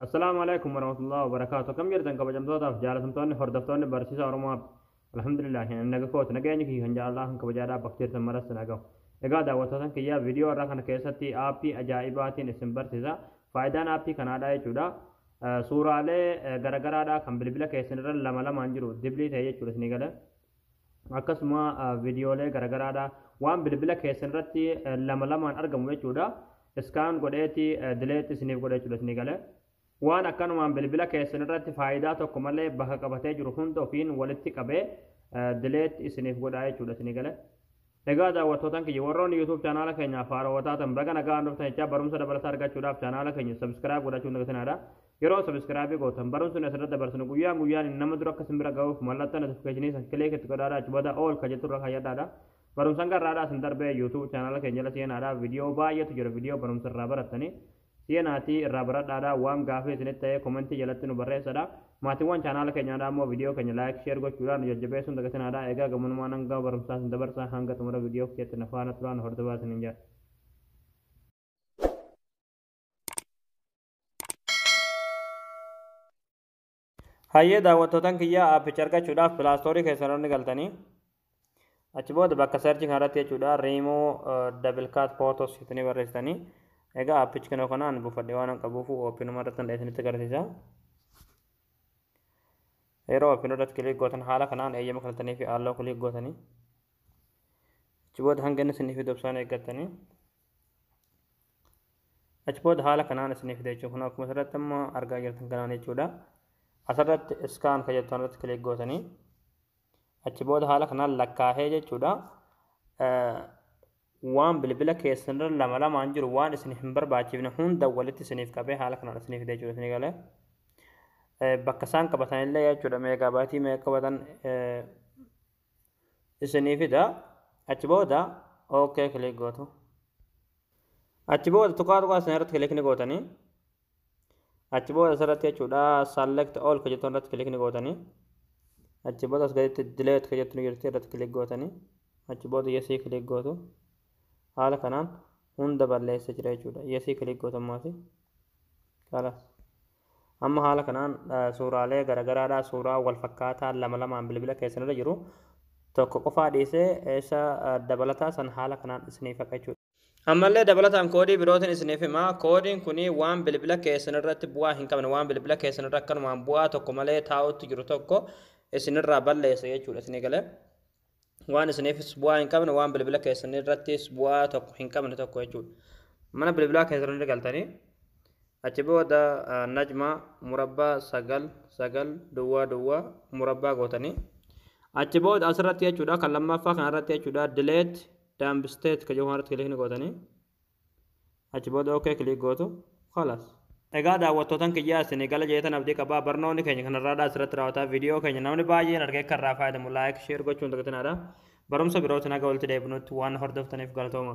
السلام عليكم ورحمة الله وبركاته. كم يردن كبجمدودا جالسمتوني هردفتوني برسيسا ورما الحمد لله يعني نجاكوت نجاني في هنجا الله كبجادا بكتير تمرس نجاو. إذا دعوتان كيا فيديو ركنا كيستي آبي أجائباتي نسم برسيسا فايدان آبي كندا يجودا سورة على غرغرادا كم بلبلا كيسنرا لما لما أنجرو دبلي تهيه چولس نيجالا akkasuma viidiyoolee garagaraadha waan bilbila keessanirratti lama lamaan argamu jechuudha iskaan godheeti dileet isiniif godhee jechuudha isinii galee waan akkanumaan bilbila keessanirratti faayidaa tokko malee bakka qabatee jiru hunda ofiin walitti qabee dileet isiniif godhaa jechuudha isinii galee egaa daawwattootaan kiyya warroonni yuutuub chaanaala keenya faarootaatan baga nagaa dhuftan jecha barumsa dabalataa argachuudhaaf chaanaala keenya sabskiraayib godhachuun dagatinaadha yeroo sabskiraabii gootan barumsuun asirratti dabarsinu guyyaan nama dura akka simbira ga'uuf mallattoo notifikashinii san kilee itti godhaadha achi booda ool ka jettu irra fayyadaadha barumsaan garraadhaa sin darbee yuutuub chaanaala keenya jala seenaadha viidiyoo baay'eetu jira viidiyoo barumsa irraa barattanii seenaatii irraa baradhaadha waan gaafii isinitti ta'ee komentii jalatti nu barreessadha maatiiwwan chaanaala keenyaadha immoo viidiyoo keenya laayik sheer gochuudhaan jajjabeessuun dagatinaadha egaa gamunumaan hanga barumsaa sin dabarsaa hanga xumura viidiyoo keetti na faana turaan hordofaa isiniin jedha. hayyee daawwattootaan kiyyaa aappicha argachuudhaaf pilaastorii keessatti galtanii achi booda bakka seerchii kanarratti jechuudha riimoo dabilkaat footos ittiin barreessitanii egaa aappichi kanoo kanaan buufadhee waan qabuuf oopinuma irratti hundee isinitti agarsiisa yeroo oopinuu irratti kilik gootan haala kanaan eeyyama kaltanii fi halluu kilik gootanii achi booda hanga inni isiniif dobsaan eeggattanii achi booda haala kanaan isiniif jechuun kun akkuma asirratti amma argaa jirtan kanaan jechuudha asirratti iskaan fayyadamtoota irratti kilik gootanii achi booda haala kanaan lakkaa'ee jechuudha waan bilbila keessanirra lama lamaan jiru waan isin hin barbaachifne hunda walitti isiniif qabee haala kanaan isiniif jechuudha isinii galee bakka isaan qabatanillee jechuudha meegaabaatii meeqa qabatan isiniifidha achi booda ookee kilik gootu achi booda tuqaa isin irratti kilik ni gootanii achi booda asirratti jechuudha select all ka jettu irratti kilik ni gootanii achi booda as gaditti delete ka jettu jirti irratti kilik gootanii achi booda yesii kilik gootu haala kanaan hunda balleessa jira jechuudha yesii kilik gootu ammaasi kalaas amma haala kanaan suuraalee garagaraadhaa suuraa wal fakkaataa lama lamaan bilbila keessanirra jiru tokko qofaa dhiisee isa dabalataa san haala kanaan isiniif akka jechuudha ammallee dabalataan koodii birootiin isiniif hima koodiin kuni waan bilbila keessanirratti bu'aa hin qabne waan bilbila keessanirra akkanumaan bu'aa tokko malee taa'utti jiru tokko isinirraa balleessa jechuudha isinii galee waan isiniifis bu'aa hin qabne waan bilbila keessanirrattis bu'aa tokko hin qabne tokko jechuudha mana bilbilaa keessanirra galtanii achi booda najma murabbaa sagal duwwaa murabbaa gootanii achi booda asirratti jechuudha kan lammaffaa kanarratti jechuudha dileet daambisteet ka jedhu irratti kilik gootanii achi booda ookee kilik gootu khalaas egaa daawwattootaan kiyyaa isinii gala jeetan abdii qabaa barnoonni keenya kanarraadhaa asirratti raawwataa viidiyoo keenya namni baay'een argee kan irraa fayyadamu laayik sheer gochuun dagatinaadha barumsa birootiin haga walitti deebinutti waan hordoftaniif galatooma